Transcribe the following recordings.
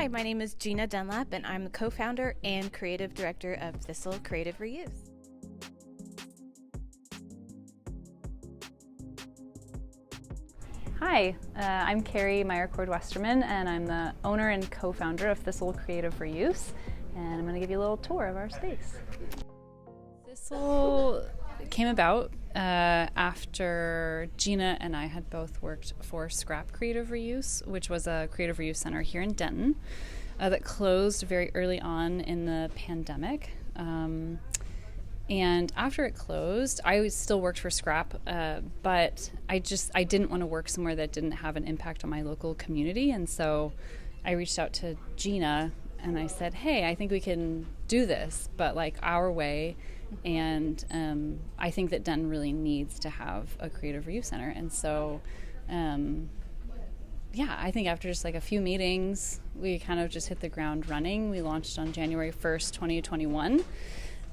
Hi, my name is Gina Dunlap, and I'm the co-founder and creative director of Thistle Creative Reuse. Hi, I'm Carrie Meyer-Cord-Westerman, and I'm the owner and co-founder of Thistle Creative Reuse, and I'm going to give you a little tour of our space. Thistle came about after Gina and I had both worked for Scrap Creative Reuse, which was a creative reuse center here in Denton that closed very early on in the pandemic. And after it closed, I still worked for Scrap, but I didn't want to work somewhere that didn't have an impact on my local community. And so I reached out to Gina and I said, hey, I think we can do this, but like our way. And I think that Denton really needs to have a creative reuse center. And so, I think after just like a few meetings, we kind of just hit the ground running. We launched on January 1st, 2021.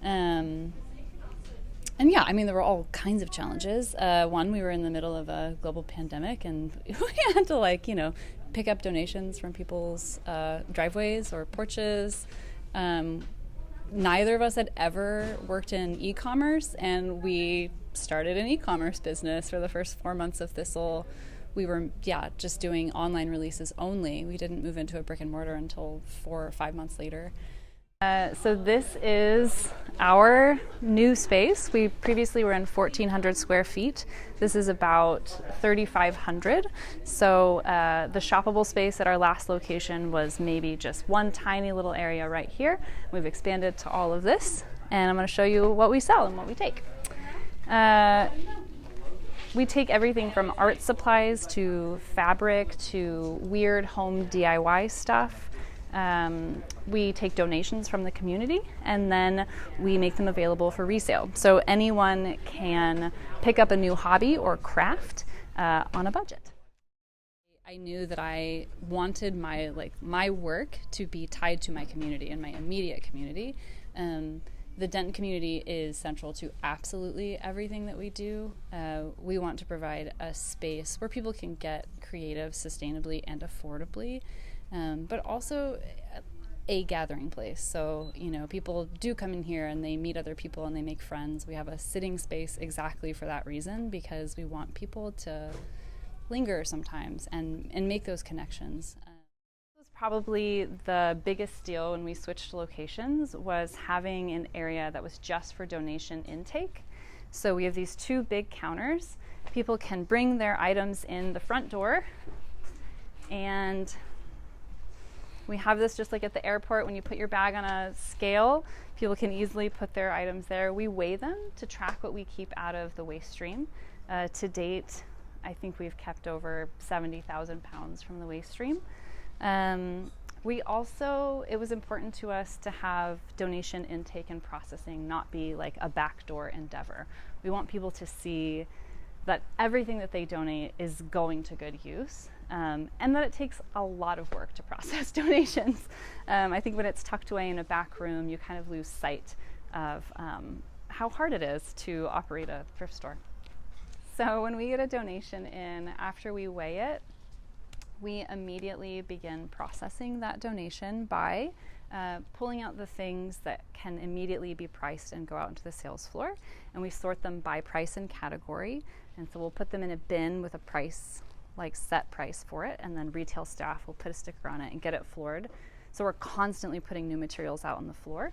There were all kinds of challenges. One, we were in the middle of a global pandemic, and we had to pick up donations from people's driveways or porches. Neither of us had ever worked in e-commerce, and we started an e-commerce business for the first 4 months of Thistle. We were, just doing online releases only. We didn't move into a brick and mortar until 4 or 5 months later. So this is our new space. We previously were in 1,400 square feet. This is about 3,500. So the shoppable space at our last location was maybe just one tiny little area right here. We've expanded to all of this, and I'm going to show you what we sell and what we take. We take everything from art supplies to fabric to weird home DIY stuff. We take donations from the community, and then we make them available for resale. So anyone can pick up a new hobby or craft on a budget. I knew that I wanted my work to be tied to my community and my immediate community. The Denton community is central to absolutely everything that we do. We want to provide a space where people can get creative sustainably and affordably. But also a gathering place. So, people do come in here and they meet other people and they make friends. We have a sitting space exactly for that reason, because we want people to linger sometimes and make those connections. This was probably the biggest deal when we switched locations, was having an area that was just for donation intake. So we have these 2 big counters. People can bring their items in the front door, and we have this just like at the airport when you put your bag on a scale. People can easily put their items there. We weigh them to track what we keep out of the waste stream. To date, I think we've kept over 70,000 pounds from the waste stream. It was important to us to have donation intake and processing not be like a backdoor endeavor. We want people to see that everything that they donate is going to good use. And that it takes a lot of work to process donations. I think when it's tucked away in a back room, you kind of lose sight of how hard it is to operate a thrift store. So when we get a donation in, after we weigh it, we immediately begin processing that donation by pulling out the things that can immediately be priced and go out into the sales floor. And we sort them by price and category. And so we'll put them in a bin with a price, set price for it, and then retail staff will put a sticker on it and get it floored. So we're constantly putting new materials out on the floor.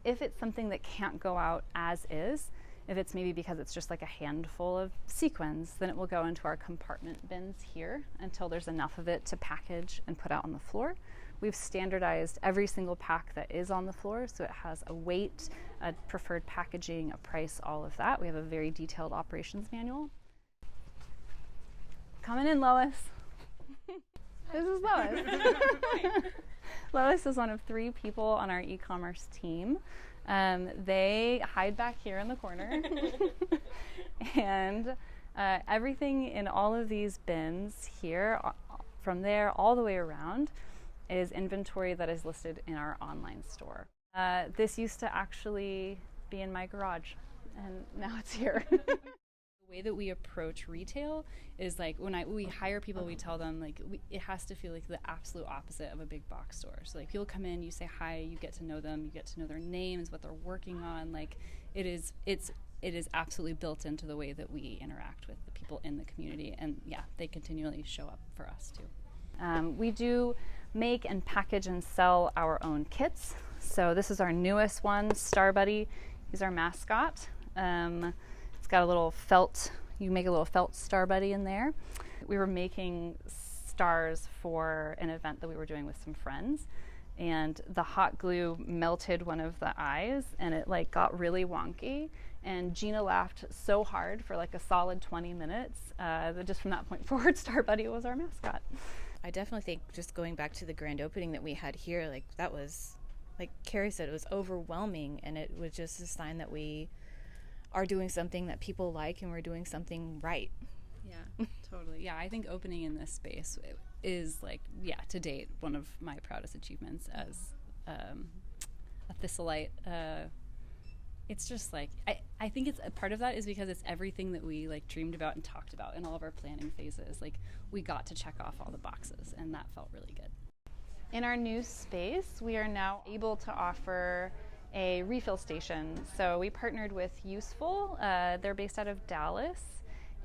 If it's something that can't go out as is, if it's maybe because it's just like a handful of sequins, then it will go into our compartment bins here until there's enough of it to package and put out on the floor. We've standardized every single pack that is on the floor, so it has a weight, a preferred packaging, a price, all of that. We have a very detailed operations manual. Coming in, Lois. This is Lois. Lois is one of 3 people on our e-commerce team. They hide back here in the corner. And everything in all of these bins here, from there all the way around, is inventory that is listed in our online store. This used to actually be in my garage, and now it's here. The way that we approach retail is like when we hire people, we tell them like it has to feel like the absolute opposite of a big box store. So like people come in, you say hi, you get to know them, you get to know their names, what they're working on. Like it is absolutely built into the way that we interact with the people in the community, and yeah, they continually show up for us too. We do make and package and sell our own kits. So this is our newest one, Star Buddy. He's our mascot. It's got a little felt, you make a little felt Star Buddy in there. We were making stars for an event that we were doing with some friends, and the hot glue melted one of the eyes and it like got really wonky, and Gina laughed so hard for like a solid 20 minutes that just from that point forward, Star Buddy was our mascot. I definitely think just going back to the grand opening that we had here, like that was, like Carrie said, it was overwhelming, and it was just a sign that we are doing something that people like and we're doing something right. Yeah, totally. Yeah, I think opening in this space is like, yeah, to date, one of my proudest achievements as a Thistleite. It's just like, I think it's a part of that is because it's everything that we like dreamed about and talked about in all of our planning phases. Like we got to check off all the boxes, and that felt really good. In our new space, we are now able to offer a refill station. So we partnered with Useful. They're based out of Dallas,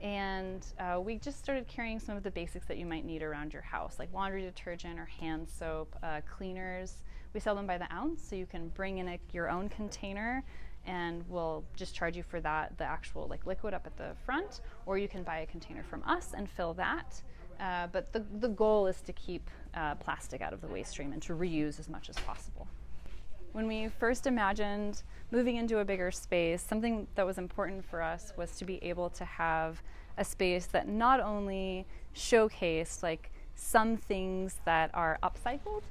and we just started carrying some of the basics that you might need around your house, like laundry detergent or hand soap, cleaners. We sell them by the ounce, so you can bring in your own container, and we'll just charge you for that, the actual like liquid up at the front, or you can buy a container from us and fill that. But the goal is to keep plastic out of the waste stream and to reuse as much as possible. When we first imagined moving into a bigger space, something that was important for us was to be able to have a space that not only showcased like some things that are upcycled.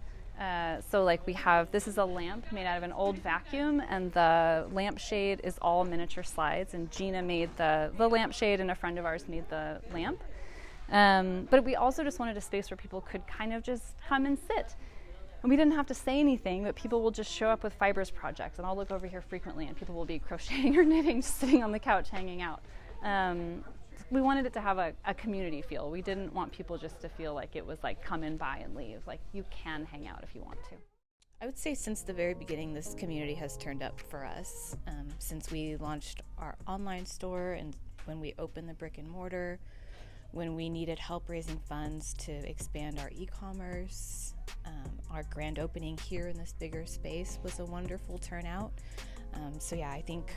So like this is a lamp made out of an old vacuum, and the lampshade is all miniature slides, and Gina made the lampshade and a friend of ours made the lamp. But we also just wanted a space where people could kind of just come and sit. And we didn't have to say anything, but people will just show up with fibers projects, and I'll look over here frequently and people will be crocheting or knitting, just sitting on the couch hanging out. We wanted it to have a community feel. We didn't want people just to feel like it was like come in, buy, and leave. Like you can hang out if you want to. I would say since the very beginning, this community has turned up for us. Since we launched our online store and when we opened the brick and mortar, when we needed help raising funds to expand our ecommerce, our grand opening here in this bigger space was a wonderful turnout. So yeah, I think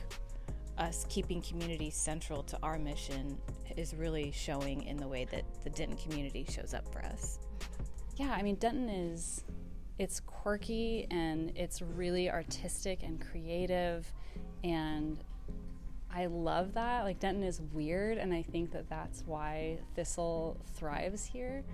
us keeping community central to our mission is really showing in the way that the Denton community shows up for us. Yeah, I mean, Denton it's quirky and it's really artistic and creative, and I love that. Like Denton is weird, and I think that that's why Thistle thrives here.